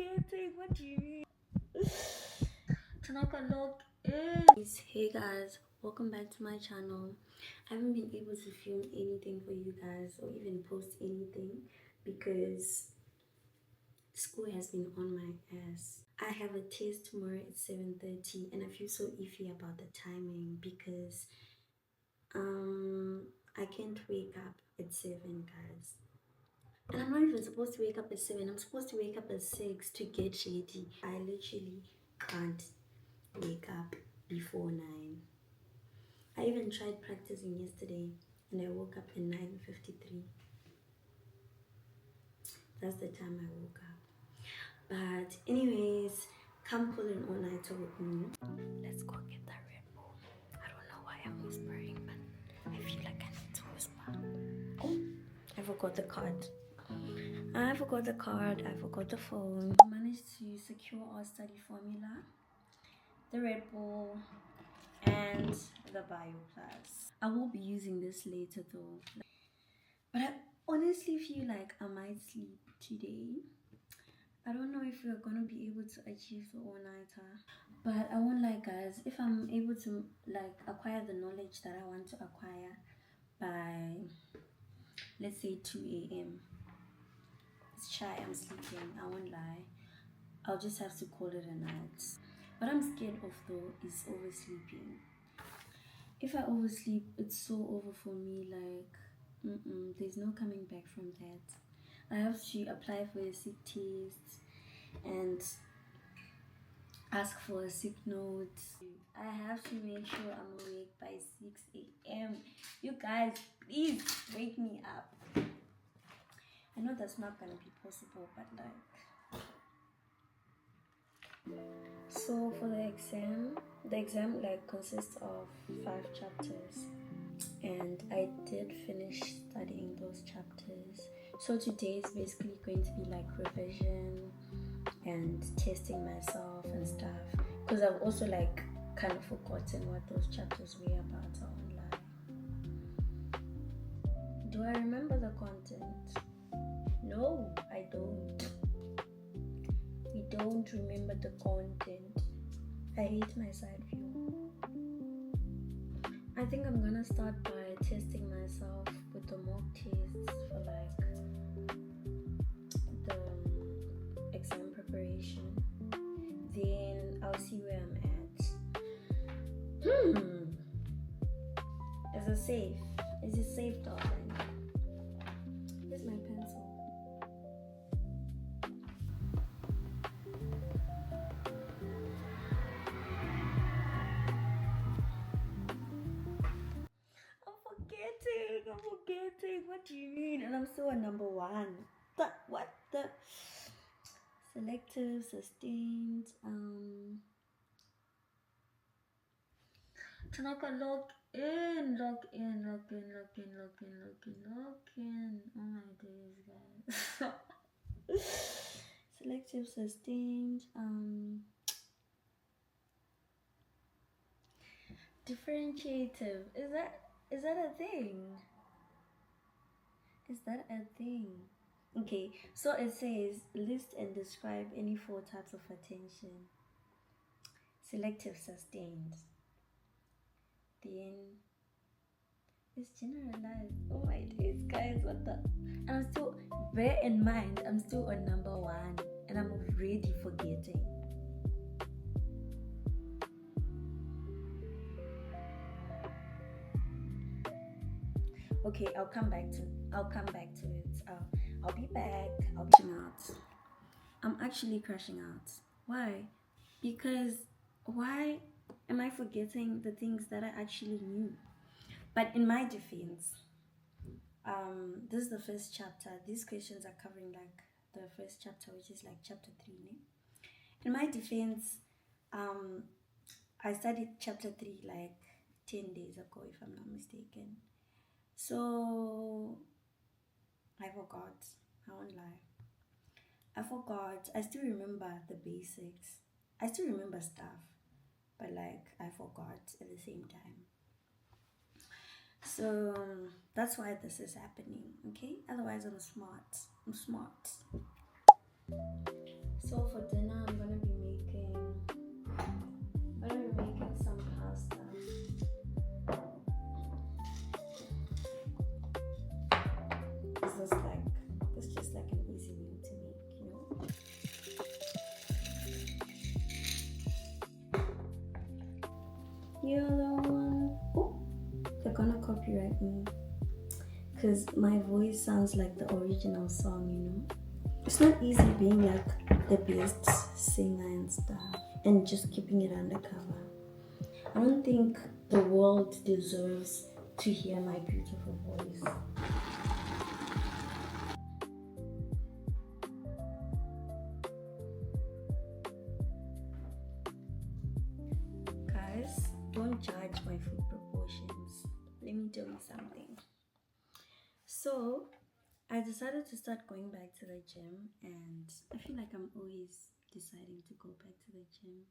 forgetting. What do you mean? Tanaka log in. Hey guys, welcome back to my channel. I haven't been able to film anything for you guys or even post anything because school has been on my ass. I have a test tomorrow at 7:30 and I feel so iffy about the timing because I can't wake up at 7, guys. And I'm not even supposed to wake up at 7. I'm supposed to wake up at 6 to get ready. I literally can't wake up before 9. I even tried practicing yesterday and I woke up at 9:53. That's the time I woke up. But anyways, come pull an all-nighter with me. Let's go get that Red Bull. I don't know why I'm whispering, but I feel like I need to whisper. Oh, I forgot the card. I forgot the phone. I managed to secure our study formula, the Red Bull, and the Bio Plus. I will be using this later though. But I honestly feel like I might sleep today. I don't know if we're gonna be able to achieve the all-nighter. But I won't lie guys, if I'm able to acquire the knowledge that I want to acquire by let's say 2 a.m. It's shy, I'm sleeping, I won't lie. I'll just have to call it a night. What I'm scared of though is oversleeping. If I oversleep, it's so over for me. There's no coming back from that. I have to apply for a sick test and ask for a sick note. I have to make sure I'm awake by 6 a.m. You guys, please wake me up. I know that's not gonna be possible, but so for the exam consists of 5 chapters and I did finish studying those chapters. So today is basically going to be like revision and testing myself and stuff because I've also kind of forgotten what those chapters were about. I won't lie. Do I remember the content? No, I don't. We don't remember the content. I hate my side view. I think I'm gonna start by testing myself with the mock tests for the exam preparation. Then I'll see where I'm at. Is it safe? Is it safe, darling? Where's my pencil? I'm forgetting. What do you mean? And I'm still on number 1. What the selective, sustained, Tanaka log in. Oh my days, guys. Selective, sustained, differentiative. Is that a thing? Is that a thing? Okay, so it says list and describe any 4 types of attention. Selective, sustained. Then it's generalized. Oh my days, guys, what the? And I'm still, bear in mind, I'm still on number 1 and I'm already forgetting. Okay, I'll come back to it. I'll be back. I'll be crashing out. I'm actually crashing out. Why? Because why am I forgetting the things that I actually knew? But in my defense, this is the first chapter. These questions are covering the first chapter, which is chapter 3. In my defense, I studied chapter 3 10 days ago, if I'm not mistaken. So I forgot. I won't lie. I forgot. I still remember the basics. I still remember stuff, but I forgot at the same time. So that's why this is happening, okay? Otherwise I'm smart. So for dinner, I'm gonna be making some pasta. This is just like an easy meal to make, You're the one. Oh, they're gonna copyright me because my voice sounds like the original song. It's not easy being like the best singer and stuff and just keeping it undercover. I don't think the world deserves to hear my beautiful voice. Guys, don't judge my food proportions. Let me tell you something. So, I decided to start going back to the gym, and I feel like I'm always deciding to go back to the gym.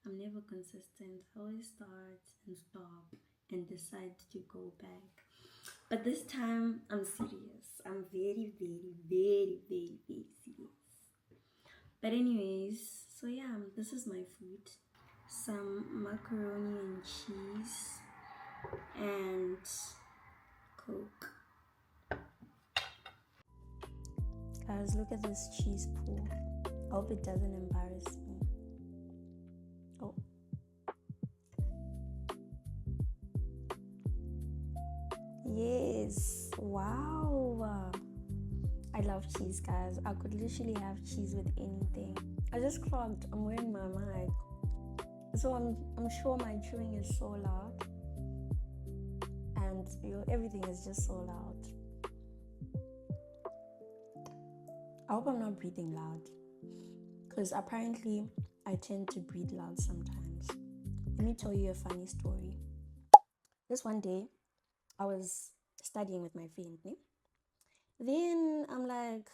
I'm never consistent. I always start and stop and decide to go back. But this time, I'm serious. I'm very, very, very, very, very serious. But anyways, so yeah, this is my food. Some macaroni and cheese and Coke. Guys, look at this cheese pool. I hope it doesn't embarrass me. Oh. Yes. Wow. I love cheese, guys. I could literally have cheese with anything. I just clogged. I'm wearing my mic. So I'm sure my chewing is so loud. And everything is just so loud. I hope I'm not breathing loud. Because apparently I tend to breathe loud sometimes. Let me tell you a funny story. This one day, I was studying with my friend. Then I'm like,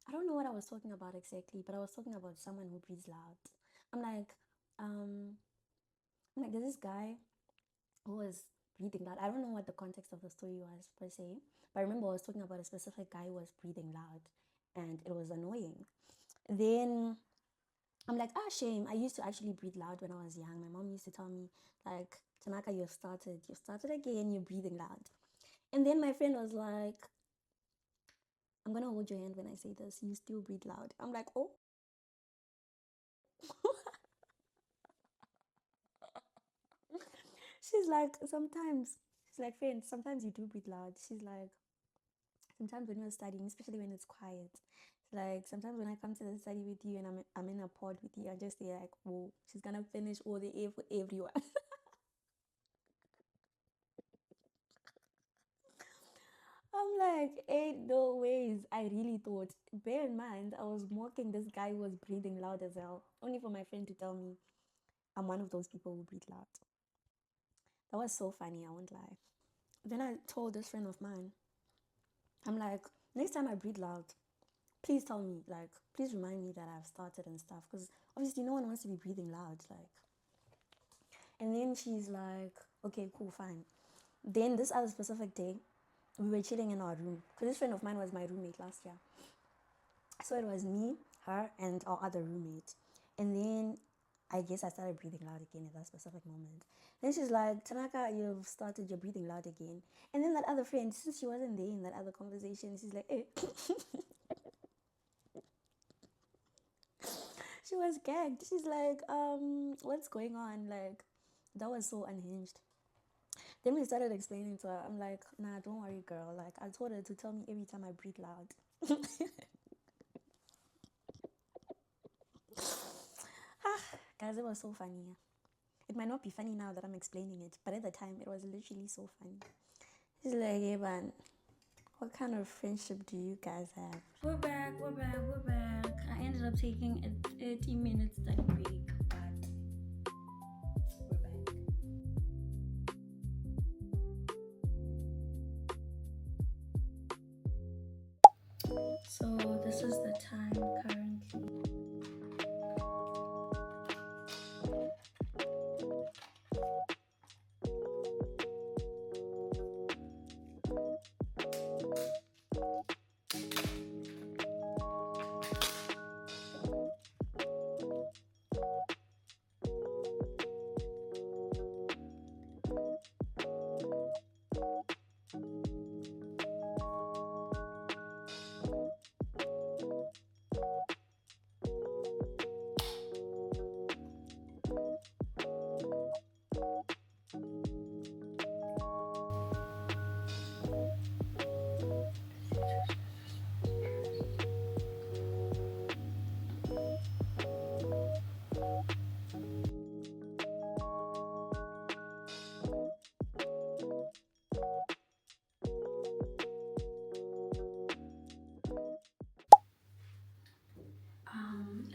I don't know what I was talking about exactly, but I was talking about someone who breathes loud. I'm like, there's this guy who was breathing loud. I don't know what the context of the story was per se, but I remember I was talking about a specific guy who was breathing loud, and it was annoying. Then I'm like, shame. I used to actually breathe loud when I was young. My mom used to tell me, like, Tanaka, you've started again, you're breathing loud. And then my friend was like, I'm gonna hold your hand when I say this. You still breathe loud. I'm like, oh. She's like, friend, sometimes you do breathe loud. She's like, sometimes when you're studying, especially when it's quiet, like sometimes when I come to the study with you and I'm in a pod with you, I just say like, whoa, she's gonna finish all the air for everyone. I'm like, ain't no ways. I really thought. Bear in mind, I was mocking this guy who was breathing loud as hell, only for my friend to tell me I'm one of those people who breathe loud. That was so funny, I won't lie. Then I told this friend of mine, I'm like, next time I breathe loud, please tell me, like, please remind me that I've started and stuff, because obviously no one wants to be breathing loud, like. And then she's like, okay, cool, fine. Then this other specific day, we were chilling in our room, because this friend of mine was my roommate last year. So it was me, her, and our other roommate. And then I guess I started breathing loud again at that specific moment. Then she's like, Tanaka, you've started your breathing loud again. And then that other friend, since she wasn't there in that other conversation, she's like, hey. She was gagged. She's like, what's going on? Like, that was so unhinged. Then we started explaining to her. I'm like, nah, don't worry, girl. Like, I told her to tell me every time I breathe loud. Guys, it was so funny. It might not be funny now that I'm explaining it, but at the time, it was literally so funny. She's like, hey, man, what kind of friendship do you guys have? We're back. I ended up taking a 30-minute study break, but we're back. So this is the time currently.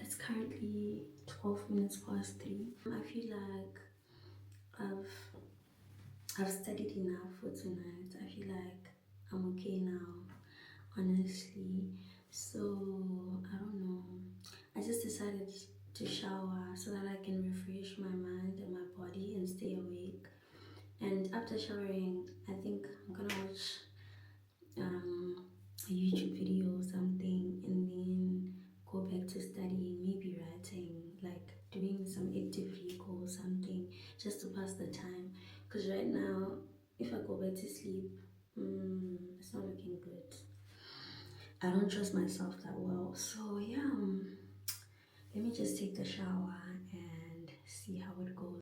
It's currently 12 minutes past 3. I feel like I've I've studied enough for tonight. I feel like I'm okay now, honestly. So I don't know. I just decided to shower so that I can refresh my mind and my body and stay awake. And after showering, I think I'm gonna watch a YouTube video or something, and then go back to studying, maybe writing, like doing some active recall or something, just to pass the time. Because right now, if I go back to sleep, it's not looking good. I don't trust myself that well. So yeah, let me just take the shower and see how it goes.